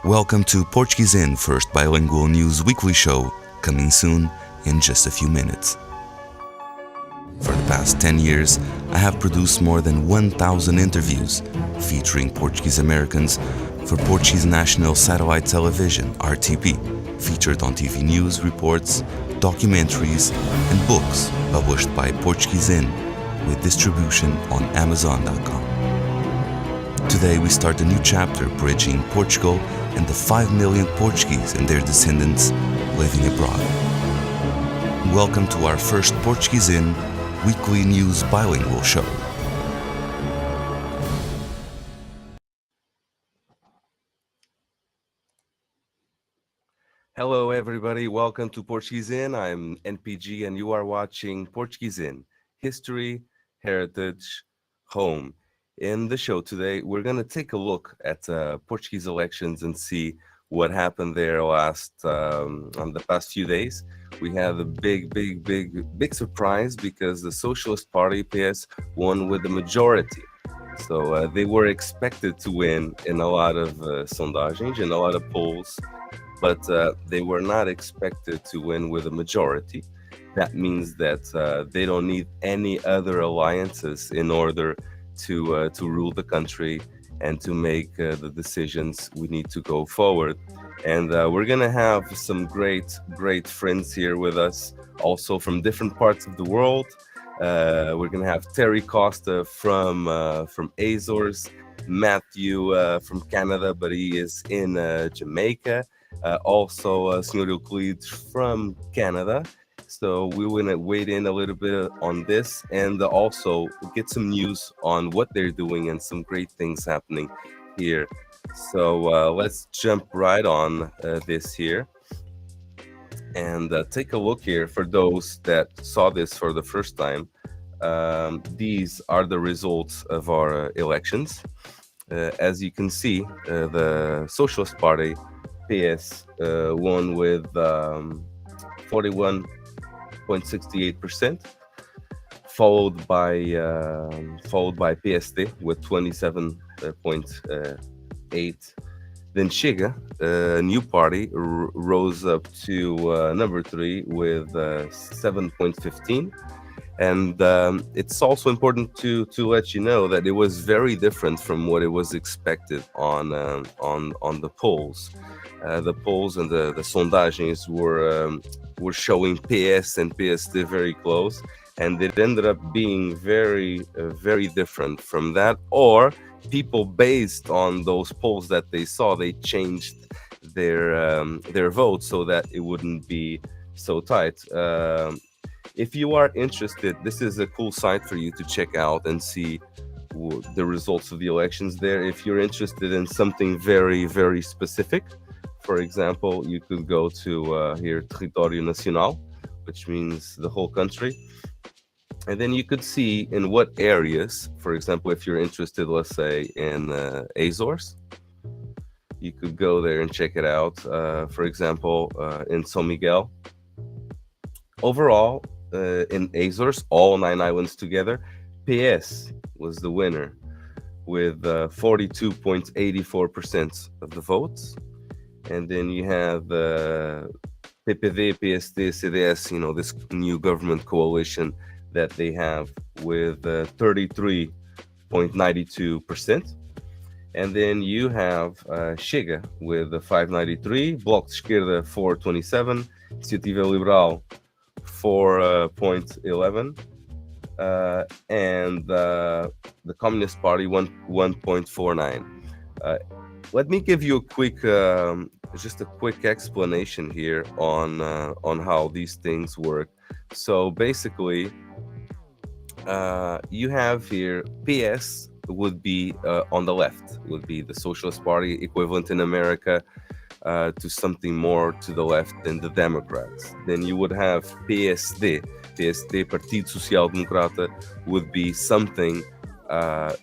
Welcome to Portuguese In, first bilingual news weekly show, coming soon in just a few minutes. For the past 10 years, I have produced more than 1,000 interviews featuring Portuguese Americans for Portuguese National Satellite Television, RTP, featured on TV news reports, documentaries, and books published by Portuguese In, with distribution on Amazon.com. Today we start a new chapter bridging Portugal and the 5 million Portuguese and their descendants living abroad. Welcome to our first Portuguese In weekly news bilingual show. Hello everybody, welcome to Portuguese In. I'm NPG and you are watching Portuguese In, History, Heritage, Home. In the show today, we're going to take a look at Portuguese elections and see what happened there on the past few days. We had a big surprise because the Socialist Party, PS, won with a majority. So they were expected to win in a lot of sondagens, in a lot of polls, but they were not expected to win with a majority. That means that they don't need any other alliances in order to rule the country and to make the decisions we need to go forward. And we're gonna have some great friends here with us, also from different parts of the world. We're gonna have Terry Costa from Azores, Matthew from Canada, but he is in Jamaica. Also, Sr. Euclides from Canada. So we want to wait in a little bit on this and also get some news on what they're doing and some great things happening here. So let's jump right on this here and take a look here for those that saw this for the first time. These are the results of our elections. As you can see, the Socialist Party, PS, won with 41.68%, followed by PSD with 27.8. Then Chega, a new party, rose up to number 3 with 7.15. And it's also important to let you know that it was very different from what it was expected on the polls. The polls and the sondagens were showing PS and PSD very close, and it ended up being very different from that. Or people, based on those polls that they saw, they changed their vote so that it wouldn't be so tight. If you are interested, this is a cool site for you to check out and see the results of the elections there. If you're interested in something very specific, for example, you could go to here, Território Nacional, which means the whole country. And then you could see in what areas, for example, if you're interested, let's say, in Azores, you could go there and check it out. For example, in São Miguel. Overall, in Azores, all 9 islands together, PS was the winner with 42.84% of the votes. And then you have PPD, PSD, CDS, this new government coalition that they have with 33.92%. And then you have Chega with 593, Bloco de Esquerda 427, Iniciativa Liberal 4.11, and the Communist Party 1.49. Let me give you a quick, just a quick explanation here on how these things work. So basically, you have here PS would be on the left, would be the Socialist Party, equivalent in America to something more to the left than the Democrats. Then you would have PSD, Partido Social Democrata, would be something,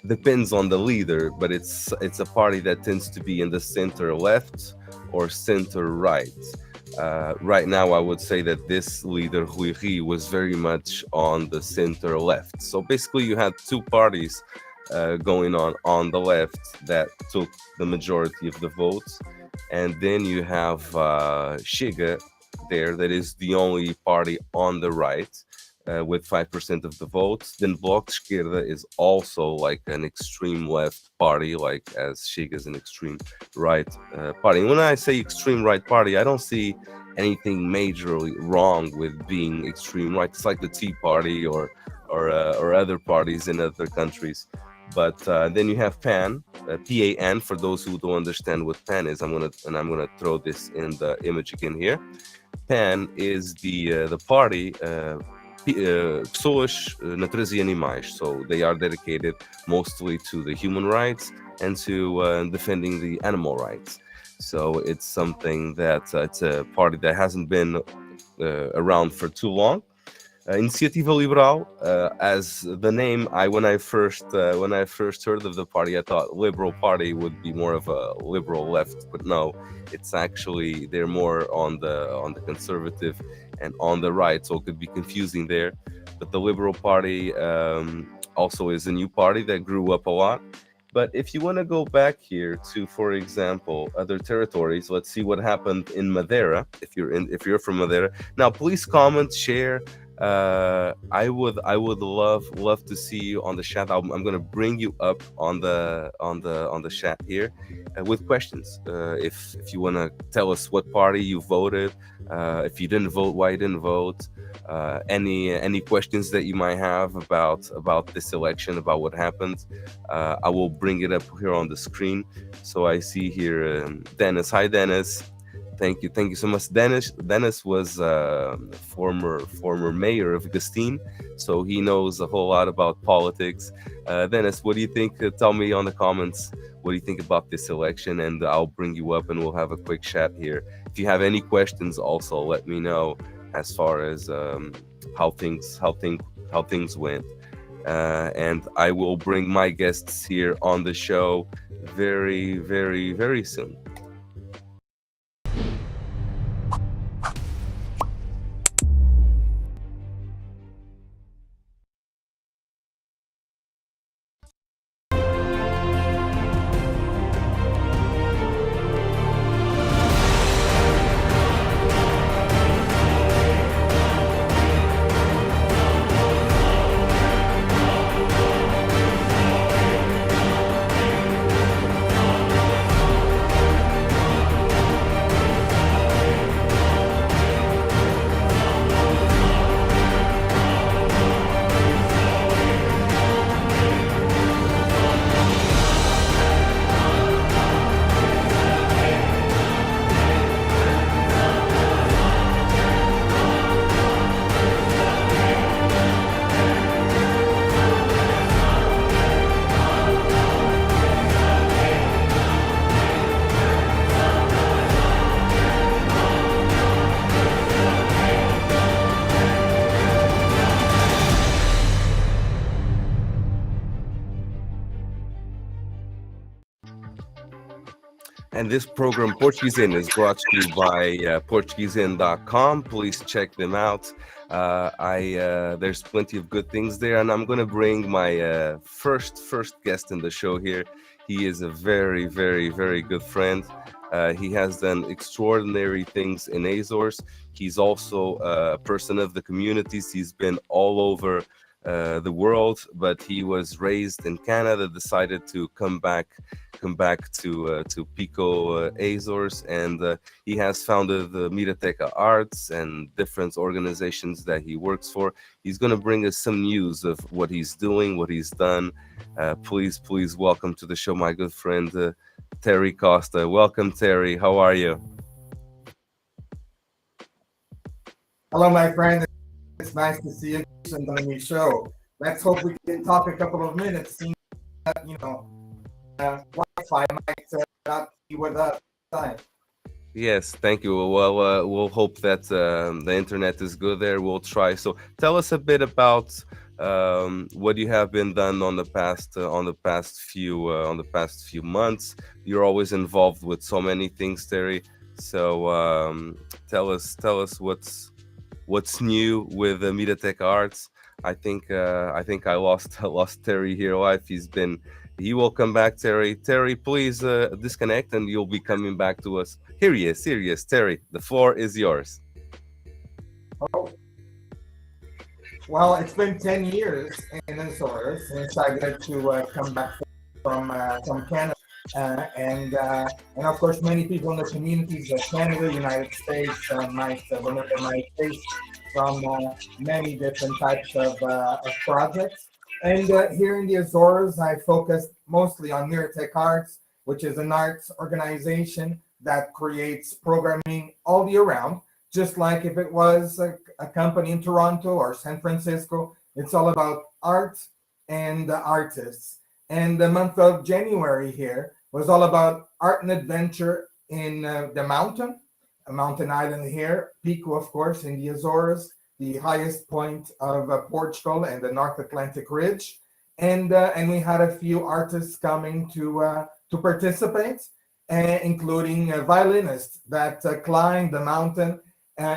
depends on the leader, but it's a party that tends to be in the center left or center right. Right now, I would say that this leader, Rui Rio, was very much on the center left. So basically, you had two parties going on the left that took the majority of the votes, and then you have Chega there, that is the only party on the right with 5% of the votes. Then Bloc de Esquerda is also like an extreme left party, like as Chega is an extreme right party. And when I say extreme right party, I don't see anything majorly wrong with being extreme right. It's like the Tea Party or other parties in other countries. But then you have PAN, PAN. For those who don't understand what PAN is, I'm gonna throw this in the image again here. PAN is the party pessoas, natureza e animais. So they are dedicated mostly to the human rights and to defending the animal rights. So it's something that it's a party that hasn't been around for too long. Iniciativa Liberal, as the name, when I first heard of the party, I thought Liberal Party would be more of a liberal left, but no, it's actually they're more on the conservative and on the right, so it could be confusing there. But the Liberal Party also is a new party that grew up a lot. But if you want to go back here to, for example, other territories, let's see what happened in Madeira. If you're from Madeira, now please comment, share. I would love to see you on the chat. I'm gonna bring you up on the chat here with questions. If you wanna tell us what party you voted, if you didn't vote, why you didn't vote, any questions that you might have about this election, about what happened, I will bring it up here on the screen. So I see here Dennis. Hi, Dennis. Thank you so much. Dennis was former mayor of Gastine, so he knows a whole lot about politics. Dennis, what do you think? Tell me on the comments what do you think about this election, and I'll bring you up and we'll have a quick chat here. If you have any questions, also let me know as far as how things went. And I will bring my guests here on the show very soon. And this program, Portuguese In, is brought to you by PortugueseIn.com. Please check them out. There's plenty of good things there, and I'm gonna bring my first guest in the show here. He is a very good friend. He has done extraordinary things in Azores. He's also a person of the communities. He's been all over the world, but he was raised in Canada. Decided to come back to Pico Azores, and he has founded the Mirateca Arts and different organizations that he works for. He's going to bring us some news of what he's doing, what he's done. Please welcome to the show my good friend Terry Costa. Welcome, Terry. How are you? Hello, my friend. It's nice to see you on the new show. Let's hope we can talk a couple of minutes. Seeing that, Wi-Fi might not be with us time. Yes, thank you. Well, we'll hope that the internet is good there. We'll try. So, tell us a bit about what you have been done on the past few months. You're always involved with so many things, Terry. So, tell us what's new with the Mediatek Arts. I think I lost I lost Terry here. Wife, he will come back. Terry, Terry, please disconnect, and you'll be coming back to us. Here he is. Here he is. Terry, the floor is yours. Oh, well, it's been 10 years in Azores since I got to come back from Canada. And of course, many people in the communities of Canada, United States, might remember my face from many different types of projects. And here in the Azores, I focused mostly on Miratech Arts, which is an arts organization that creates programming all year round, just like if it was a company in Toronto or San Francisco. It's all about art and artists. And the month of January here was all about art and adventure in the mountain, a mountain island here, Pico, of course, in the Azores, the highest point of Portugal and the North Atlantic Ridge. And we had a few artists coming to participate, including violinists that climbed the mountain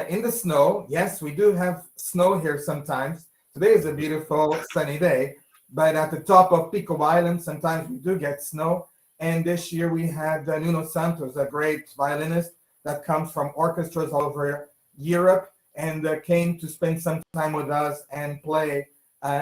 in the snow. Yes, we do have snow here sometimes. Today is a beautiful sunny day, but at the top of Pico Island, sometimes we do get snow. And this year we had Nuno Santos, a great violinist that comes from orchestras all over Europe, and came to spend some time with us and play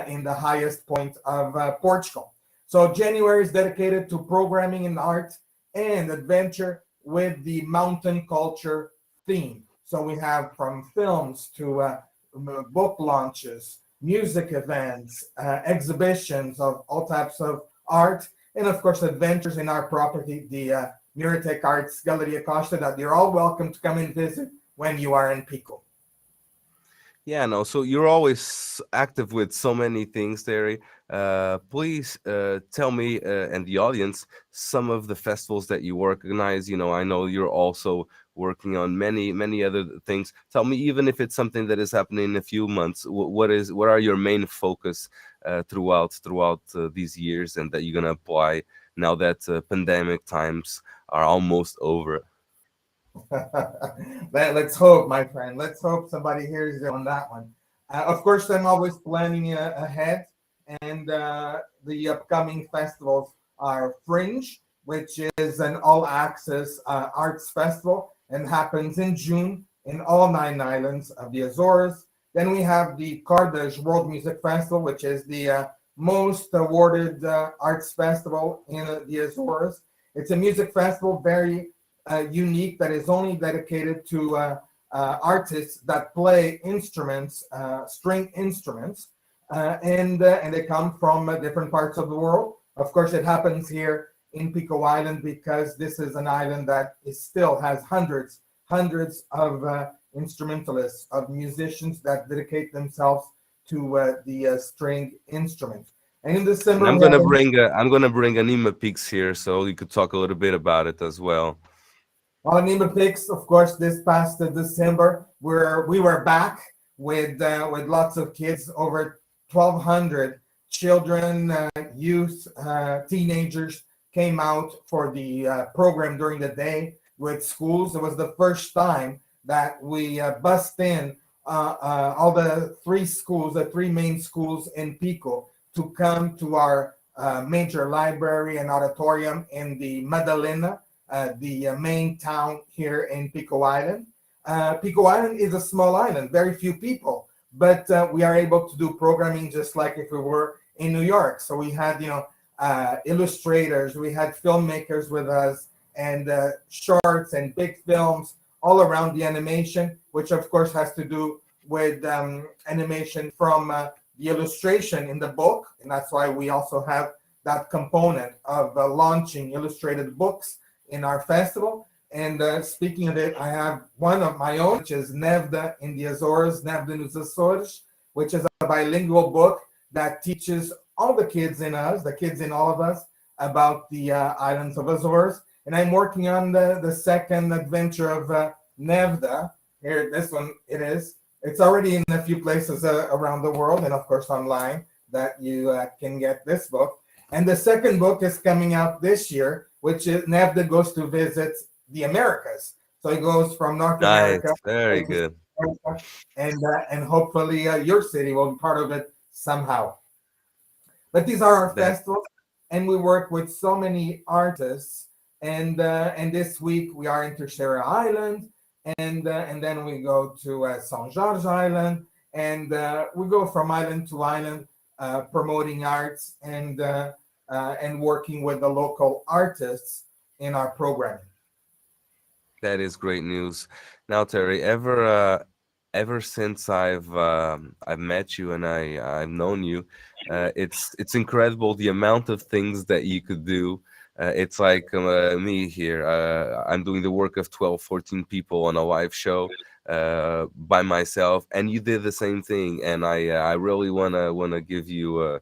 in the highest point of Portugal. So January is dedicated to programming in art and adventure with the mountain culture theme. So we have from films to book launches, music events, exhibitions of all types of art, and of course adventures in our property, the Miratech Arts Galleria Costa, that you're all welcome to come and visit when you are in Pico. Yeah, no. So you're always active with so many things, Terry. Please tell me and the audience some of the festivals that you organize. I know you're also working on many other things. Tell me, even if it's something that is happening in a few months, what are your main focus throughout these years, and that you're gonna apply now that pandemic times are almost over. Let's hope, my friend. Let's hope somebody hears you on that one. Of course, I'm always planning ahead, and the upcoming festivals are Fringe, which is an all-access arts festival and happens in June in all 9 islands of the Azores. Then we have the Carthage World Music Festival, which is the most awarded arts festival in the Azores. It's a music festival very unique, that is only dedicated to artists that play instruments, string instruments, and they come from different parts of the world. Of course, it happens here in Pico Island because this is an island that still has hundreds of instrumentalists, of musicians that dedicate themselves to the string instruments. And in And December, I'm we have gonna bring Anima Peaks here, so you could talk a little bit about it as well. Anima Picks, of course, this past December, where we were back with lots of kids, over 1,200 children, youth, teenagers came out for the program during the day with schools. It was the first time that we bussed in all the three schools, the three main schools in Pico, to come to our major library and auditorium in the Madalena, the main town here in Pico Island. Pico Island is a small island, very few people, but we are able to do programming just like if we were in New York. So we had, illustrators, we had filmmakers with us, and shorts and big films all around the animation, which of course has to do with animation from the illustration in the book, and that's why we also have that component of launching illustrated books in our festival. And speaking of it, I have one of my own, which is Nevda in the Azores, Nevda nos Açores, which is a bilingual book that teaches all the kids in us, the kids in all of us, about the islands of Azores. And I'm working on the second adventure of Nevda. Here, this one it is. It's already in a few places around the world, and of course online, that you can get this book. And the second book is coming out this year, which is Nevda goes to visit the Americas. So he goes from North Nice, America very to good. South America, and hopefully your city will be part of it somehow. But these are our That festivals, and we work with so many artists. And this week we are in Terceira Island, and then we go to São Jorge Island, and we go from island to island, promoting arts and working with the local artists in our programming. that is great news. Now, Terry, ever since I've met you and I've known you, it's incredible the amount of things that you could do. It's like me here. I'm doing the work of 12, 14 people on a live show by myself, and you did the same thing. And I really wanna give you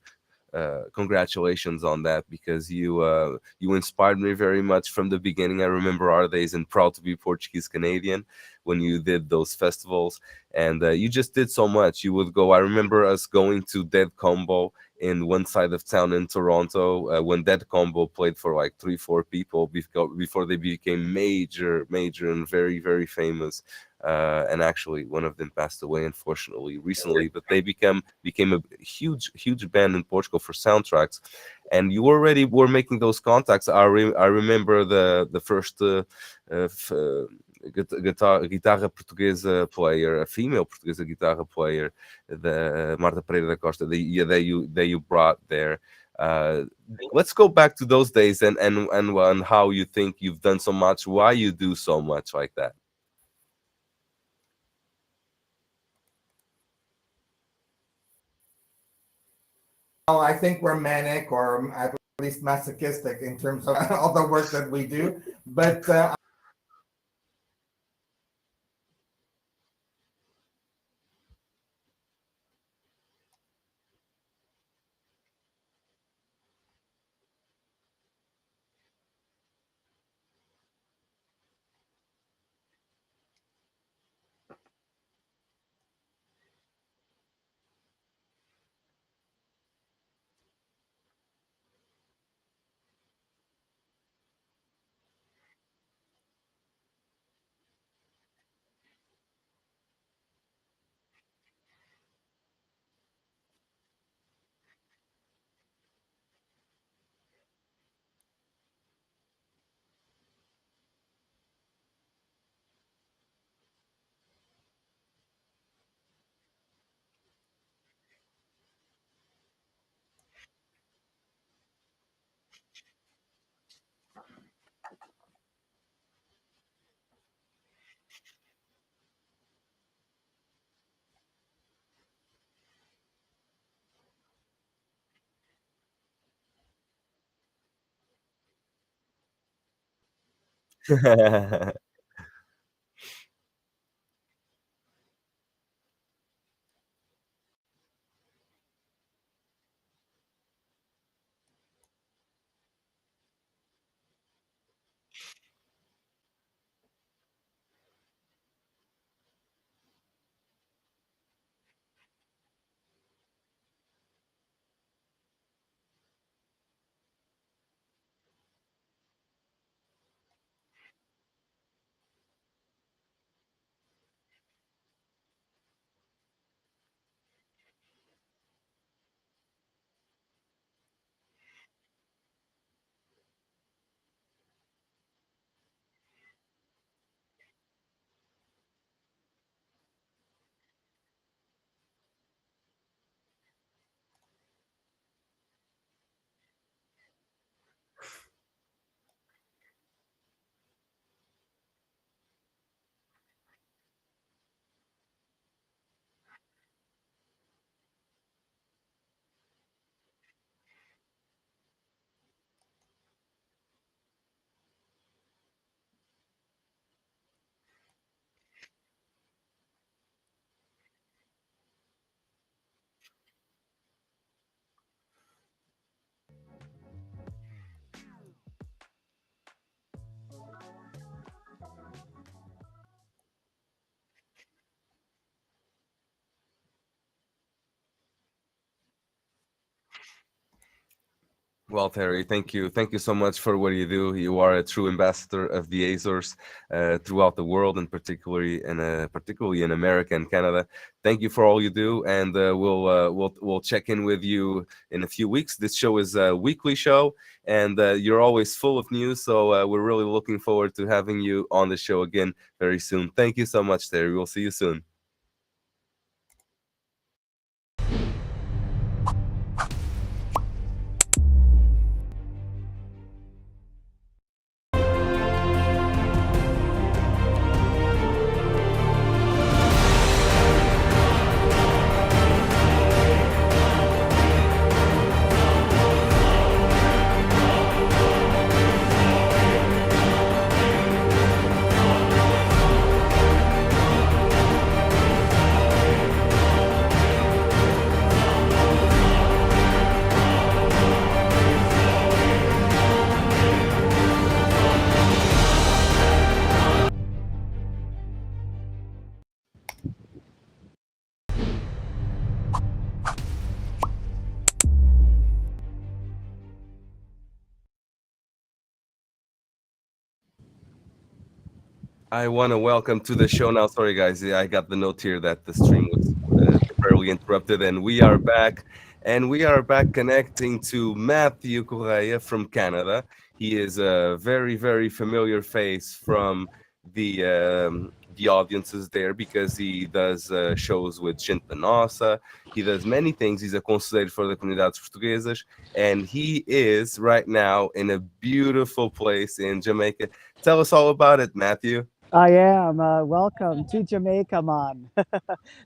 congratulations on that, because you inspired me very much from the beginning. I remember our days in Proud to be Portuguese Canadian when you did those festivals, and you just did so much. You would go. I remember us going to Dead Combo in one side of town in Toronto when Dead Combo played for like 3 4 people before they became major and very famous. And actually, one of them passed away, unfortunately, recently. But they became a huge band in Portugal for soundtracks. And you already were making those contacts. I remember the first guitarra portuguesa player, a female portuguesa guitarra player, the Marta Pereira da Costa, that you brought there. Uh, let's go back to those days and how you think you've done so much, why you do so much like that. Well, I think we're manic or at least masochistic in terms of all the work that we do. But Well, Terry, thank you. Thank you so much for what you do. You are a true ambassador of the Azores throughout the world, and particularly in America and Canada. Thank you for all you do, and we'll check in with you in a few weeks. This show is a weekly show, and you're always full of news. So we're really looking forward to having you on the show again very soon. Thank you so much, Terry. We'll see you soon. I want to welcome to the show now. Sorry, guys, I got the note here that the stream was temporarily interrupted, and we are back. And we are back connecting to Matthew Correia from Canada. He is a very, very familiar face from the audiences there because he does shows with Gente da Nossa. He does many things. He's a conselheiro for the comunidades portuguesas, and he is right now in a beautiful place in Jamaica. Tell us all about it, Matthew. I am. Welcome to Jamaica, man.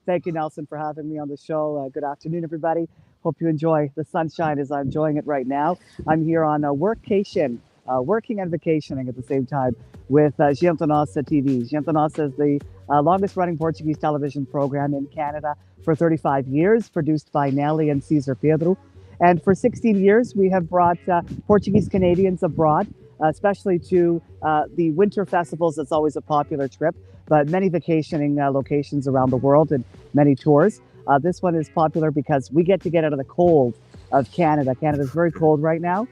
Thank you, Nelson, for having me on the show. Good afternoon, everybody. Hope you enjoy the sunshine as I'm enjoying it right now. I'm here on a workcation, working and vacationing at the same time with Gente Nossa TV. Gente Nossa is the longest running Portuguese television program in Canada for 35 years, produced by Nelly and Cesar Pedro. And for 16 years, we have brought Portuguese Canadians abroad, especially to the winter festivals. It's always a popular trip, but many vacationing locations around the world and many tours. This one is popular because we get out of the cold of Canada. Canada is very cold right now,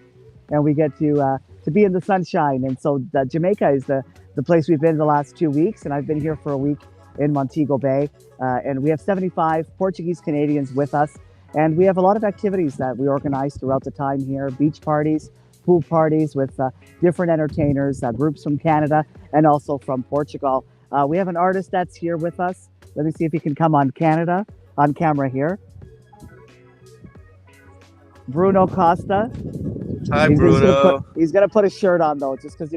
and we get to be in the sunshine. And so Jamaica is the place we've been the last 2 weeks, and I've been here for a week in Montego Bay. And we have 75 Portuguese Canadians with us, and we have a lot of activities that we organize throughout the time here: beach parties, pool parties with different entertainers, groups from Canada and also from Portugal. We have an artist that's here with us. Let me see if he can come on camera here. Bruno Costa. Hi, He's Bruno. he's gonna put a shirt on though, just because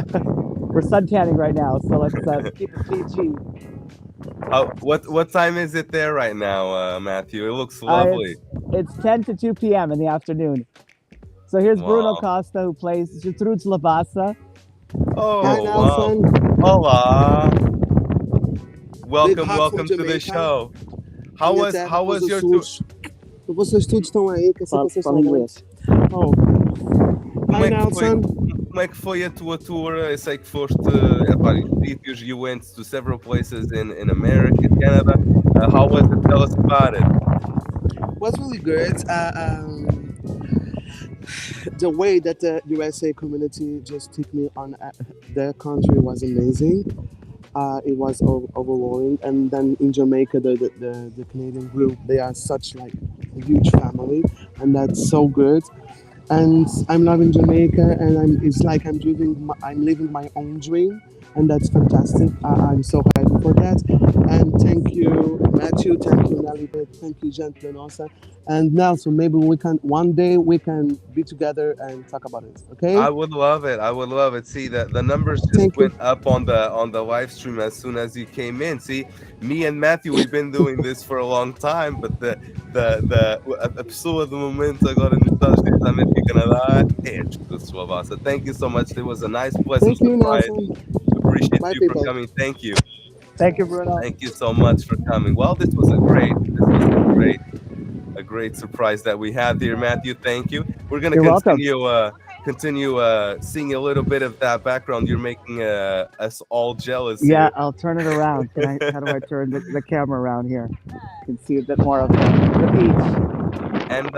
we're sun tanning right now, so let's keep it PG. What time is it there right now, Matthew? It looks lovely. It's 10 to 2 p.m. in the afternoon. So here's Bruno Wow. Costa, who plays Gertrude Lavassa. Oh, Hi, wow. Nelson. Hola. Big hug Welcome from to the Jamaica. show. How Minha was terra, how Foz was do your Sul. tour? Vocês todos estão aí, que eu sei que vocês Fala estão inglês. Oh, Hi, Nelson. como é que foi a tua tour? Eu sei que foste a vários sítios. You went to several places in America, Canada. How was it? Tell us about it. Was really good. The way that the USA community just took me on their country was amazing. It was overwhelming. And then in Jamaica, the Canadian group, they are such like a huge family, and that's so good. And I'm loving Jamaica, and it's like I'm living my own dream, and that's fantastic. I'm so happy for that. And thank you, Matthew. Thank you, Nelly. Thank you, Jen Planosa. And Nelson, maybe one day we can be together and talk about it. Okay? I would love it. I would love it. See, the numbers just Thank you. went up on the live stream as soon as you came in. See, me and Matthew, we've been doing this for a long time, but a pessoa do momento agora nos Estados Unidos da América e Canadá é a Czechoslovakia. Thank you so much. It was a nice, pleasant Thank you, surprise. Nelson. Appreciate Bye, you for people. coming. Thank you. Thank you, Bruno. Thank you so much for coming. Well, this was a great surprise that we had here, Matthew. Thank you. We're gonna You're welcome. continue seeing a little bit of that background. You're making us all jealous Yeah, here. I'll turn it around. How do I turn the camera around here? You can see a bit more of the beach. And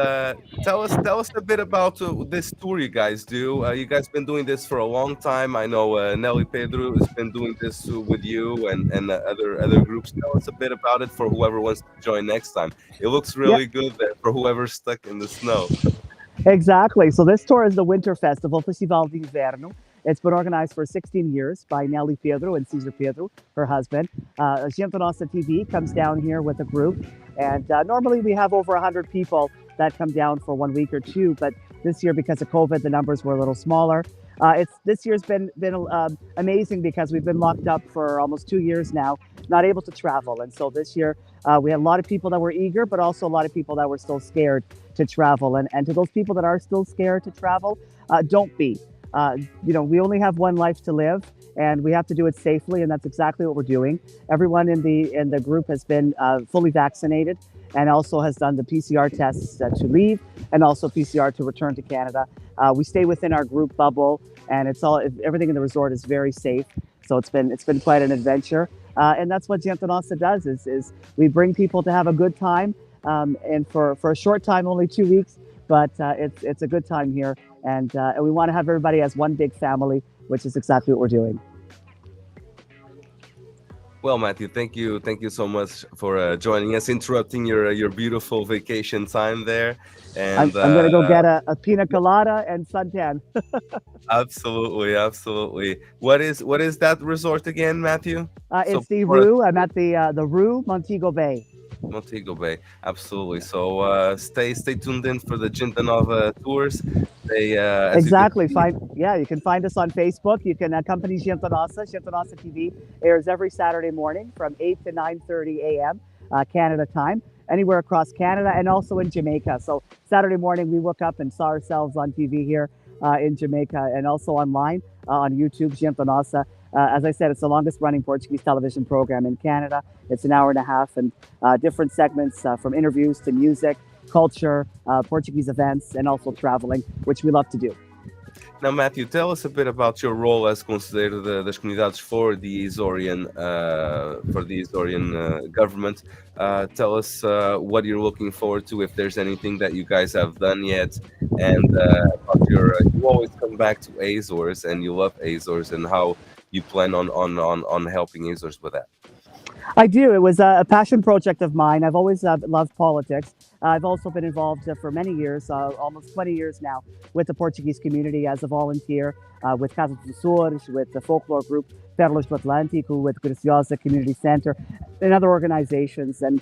tell us a bit about this tour you guys do. You guys been doing this for a long time. I know Nelly Pedro has been doing this with you and other groups. Tell us a bit about it for whoever wants to join next time. It looks Yeah, really good there for whoever's stuck in the snow. exactly. So this tour is the Winter Festival, Festival de Inverno. It's been organized for 16 years by Nelly Pedro and Cesar Pedro, her husband. Gente Nossa TV comes down here with a group, and normally we have over 100 people that come down for 1 week or two, but this year, because of COVID, the numbers were a little smaller. It's this year's been amazing because we've been locked up for almost 2 years now, not able to travel, and so this year we had a lot of people that were eager, but also a lot of people that were still scared to travel. And to those people that are still scared to travel, don't be. We only have one life to live, and we have to do it safely, and that's exactly what we're doing. Everyone in the group has been fully vaccinated, and also has done the PCR tests to leave, and also PCR to return to Canada. We stay within our group bubble, and everything in the resort is very safe. So it's been quite an adventure, and that's what Gente Nossa does is we bring people to have a good time, and for a short time, only 2 weeks, but it's a good time here, and we want to have everybody as one big family, which is exactly what we're doing. Well, Matthew, thank you so much for joining us, interrupting your beautiful vacation time there, and I'm gonna go get a pina colada and suntan. absolutely, absolutely. What is that resort again, Matthew? So It's the for Rue. I'm at the Rue Montego Bay. Montego Bay, absolutely. So stay tuned in for the Ginta Nova tours. They as you can Exactly. see, You can find us on Facebook. You can accompany Gente Nossa. Gente Nossa TV airs every Saturday morning from 8 to 9:30 a.m. Canada time, anywhere across Canada and also in Jamaica. So Saturday morning we woke up and saw ourselves on TV here in Jamaica and also online on YouTube, Gente Nossa. As I said, it's the longest running Portuguese television program in Canada. It's an hour and a half, and different segments from interviews to music, culture, Portuguese events, and also traveling, which we love to do. now, Matthew, tell us a bit about your role as Conselheiro das Comunidades for the Azorian government. Tell us what you're looking forward to, if there's anything that you guys have done yet, and about you always come back to Azores, and you love Azores, and how you plan on helping Azores with that. I do. It was a passion project of mine. I've always loved politics. I've also been involved for many years, almost 20 years now, with the Portuguese community as a volunteer, with Casa dos Açores, with the folklore group Pérolas do Atlântico, with Graciosa Community Center, and other organizations, and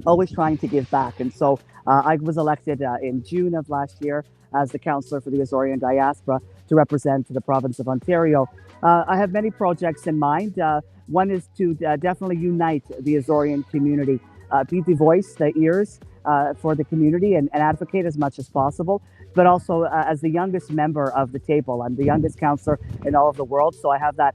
always trying to give back. And so I was elected in June of last year as the councillor for the Azorian diaspora to represent the province of Ontario. I have many projects in mind. One is to definitely unite the Azorian community, be the voice, the ears for the community, and advocate as much as possible. But also, as the youngest member of the table, I'm the youngest councillor in all of the world, so I have that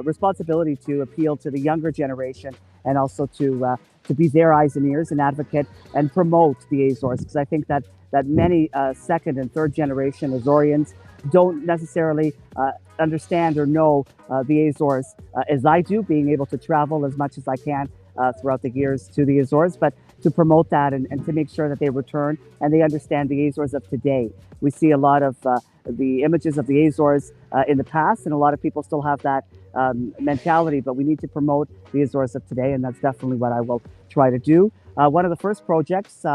responsibility to appeal to the younger generation and also to be their eyes and ears and advocate and promote the Azores, because I think that many second and third generation Azorians don't necessarily understand or know the Azores as I do, being able to travel as much as I can throughout the years to the Azores, but to promote that and to make sure that they return and they understand the Azores of today. We see a lot of the images of the Azores in the past, and a lot of people still have that mentality, but we need to promote the Azores of today, and that's definitely what I will try to do. One of the first projects,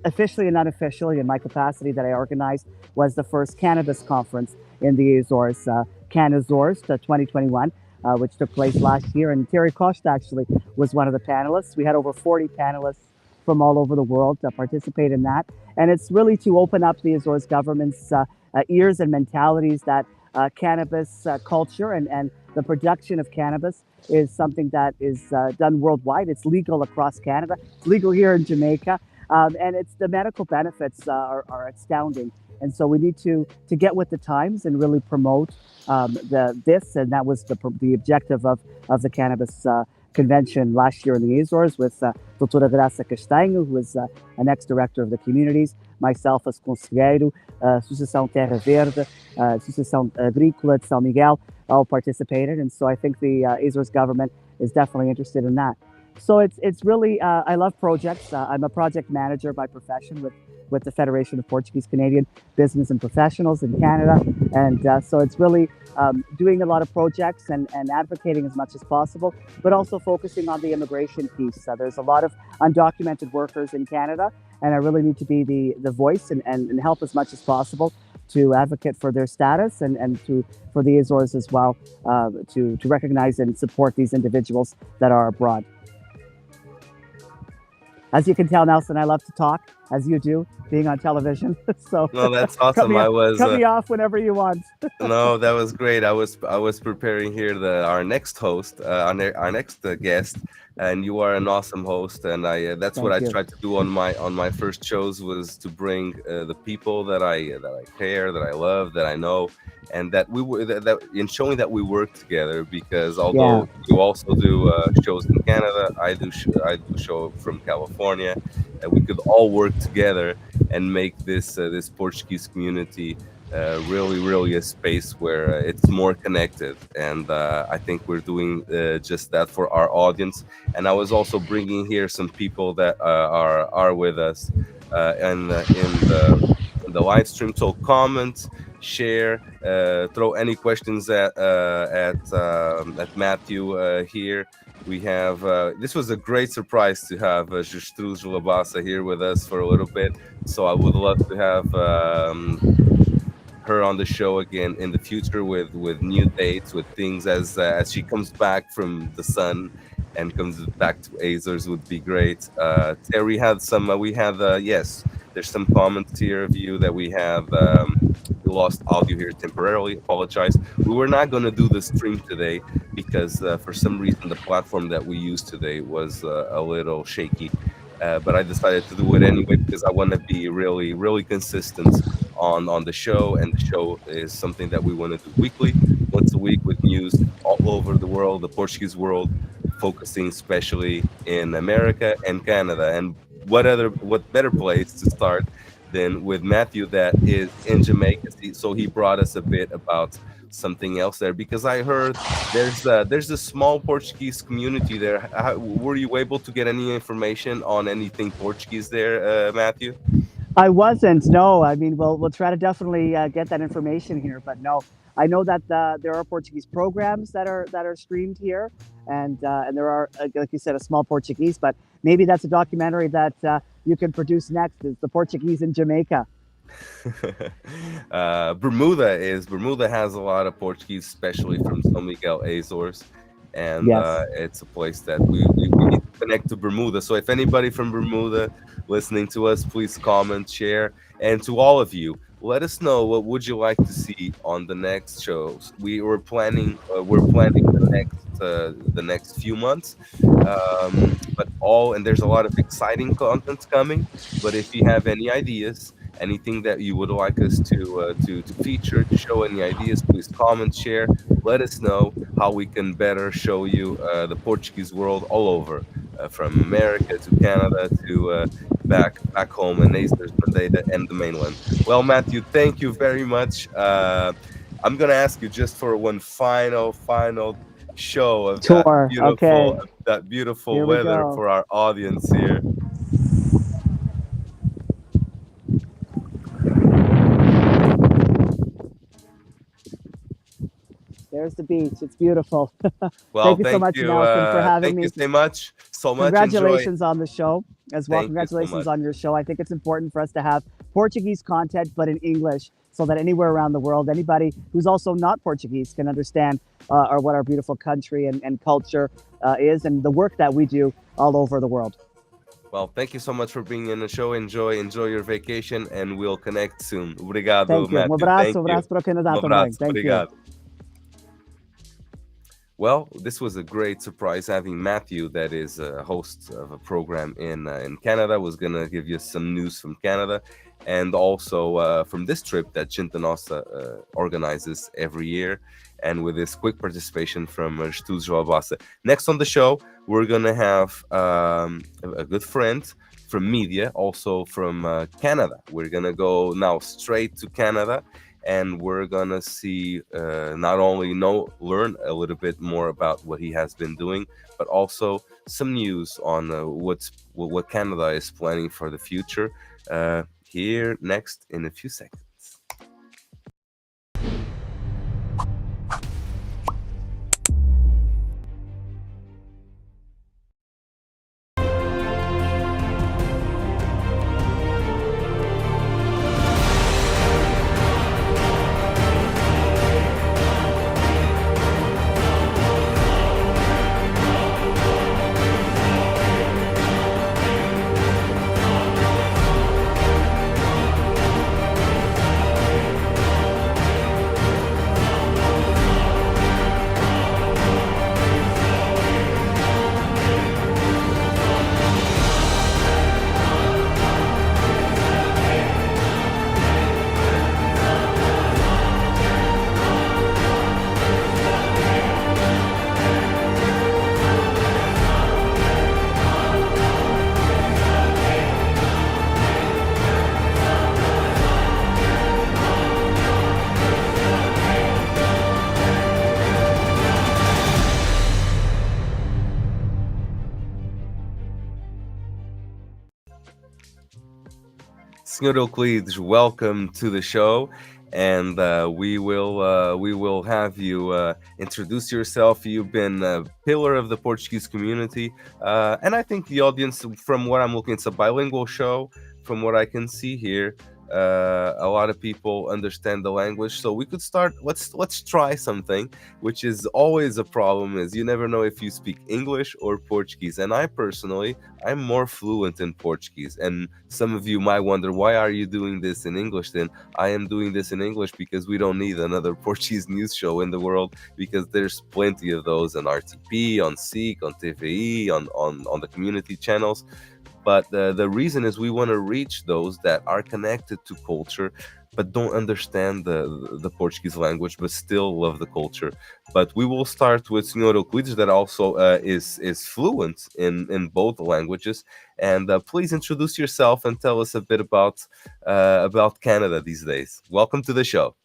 officially and unofficially in my capacity, that I organized was the first cannabis conference in the Azores, Canazores 2021, which took place last year. And Terry Costa actually was one of the panelists. We had over 40 panelists from all over the world to participate in that. And it's really to open up the Azores government's ears and mentalities that cannabis culture and the production of cannabis is something that is done worldwide. It's legal across Canada. It's legal here in Jamaica. And it's the medical benefits are astounding. And so we need to get with the times and really promote this. And that was the objective of the cannabis convention last year in the Azores with Doutora Graça Castanho, who is an ex-director of the communities, myself as conselheiro, Associação Terra Verde, Associação Agrícola de São Miguel, all participated. And so I think the Azores government is definitely interested in that. So it's really I love projects. I'm a project manager by profession with the Federation of Portuguese Canadian Business and Professionals in Canada, and so it's really doing a lot of projects and advocating as much as possible, but also focusing on the immigration piece. There's a lot of undocumented workers in Canada, and I really need to be the voice and help as much as possible to advocate for their status and to for the Azores as well, to recognize and support these individuals that are abroad. As you can tell, Nelson, I love to talk, as you do, being on television. So No, that's cut awesome. me I was cut me off whenever you want. no, that was great. I was preparing here the our next host, our next guest, and you are an awesome host. And I that's what Thank I you. tried to do on my first shows was to bring the people that I care, that I love, that I know, and that we were that in showing that we work together. Because Yeah, although you also do shows in Canada, I do show from California, and we could all work together and make this Portuguese community really a space where it's more connected, and I think we're doing just that for our audience. And I was also bringing here some people that are with us and in the live stream. So comment, share, throw any questions at Matthew here. We have this was a great surprise to have Justruz Labassa here with us for a little bit, so I would love to have her on the show again in the future with new dates, with things as she comes back from the sun and comes back to Azores would be great. Terry had some. We had yes. There's some comments here of you that we have. We lost audio here temporarily. Apologize. We were not going to do the stream today because for some reason the platform that we used today was a little shaky. But I decided to do it anyway because I want to be really consistent on the show, and the show is something that we want to do weekly, once a week, with news all over the world, the Portuguese world, focusing especially in America and Canada. And what better place to start than with Matthew, that is in Jamaica. So he brought us a bit about something else there, because I heard there's a small Portuguese community there. Were you able to get any information on anything Portuguese there, Matthew? I wasn't. No, I mean we'll try to definitely get that information here, but no, I know that there are Portuguese programs that are streamed here, and there are like you said a small Portuguese, but maybe that's a documentary that you can produce next. Is the Portuguese in Jamaica? Bermuda has a lot of Portuguese, especially from São Miguel Azores, and Yes. it's a place that we need to connect to Bermuda. So if anybody from Bermuda listening to us, please comment, share, and to all of you, let us know what would you like to see on the next shows. We're planning the next few months, but all and there's a lot of exciting content coming. But if you have any ideas, anything that you would like us to feature, to show any ideas, please comment, share. Let us know how we can better show you the Portuguese world all over, from America to Canada to back home in Azores, Madeira, and the mainland. Well, Matthew, thank you very much. I'm gonna ask you just for one final show of Tour. Okay. that beautiful Here we weather go. for our audience here. There's the beach. It's beautiful. Well, Thank you so much, Nelson, for having thank me. you so much. Enjoy. Congratulations on the show as well. Thank you so Congratulations much. on your show. I think it's important for us to have Portuguese content, but in English, so that anywhere around the world, anybody who's also not Portuguese can understand or what our beautiful country and culture is, and the work that we do all over the world. Well, thank you so much for being in the show. Enjoy your vacation, and we'll connect soon. Obrigado, Thank you. Matthew. Thank Um you. abraço para o Canadá Um também. abraço. Thank you. Obrigado. Well, this was a great surprise having Matthew, that is a host of a program in Canada, was gonna give you some news from Canada, and also from this trip that Chintanosa organizes every year, and with this quick participation from Studio Albassa. Next on the show, we're gonna have a good friend from media, also from Canada. We're gonna go now straight to Canada, and we're gonna see not only learn a little bit more about what he has been doing, but also some news on what Canada is planning for the future. Here next in a few seconds. Senor Euclides, welcome to the show, and we will have you introduce yourself. You've been a pillar of the Portuguese community, and I think the audience, from what I'm looking, it's a bilingual show. From what I can see here, a lot of people understand the language, so we could start. Let's try something, which is always a problem. Is you never know if you speak English or Portuguese, and I personally, I'm more fluent in Portuguese. And some of you might wonder, why are you doing this in English then? I am doing this in English because we don't need another Portuguese news show in the world, because there's plenty of those on RTP, on SIC, on TVE, on the community channels. But the reason is we want to reach those that are connected to culture but don't understand the Portuguese language but still love the culture. But we will start with Senhor Euclides, that also is fluent in both languages. And please introduce yourself and tell us a bit about Canada these days. Welcome to the show.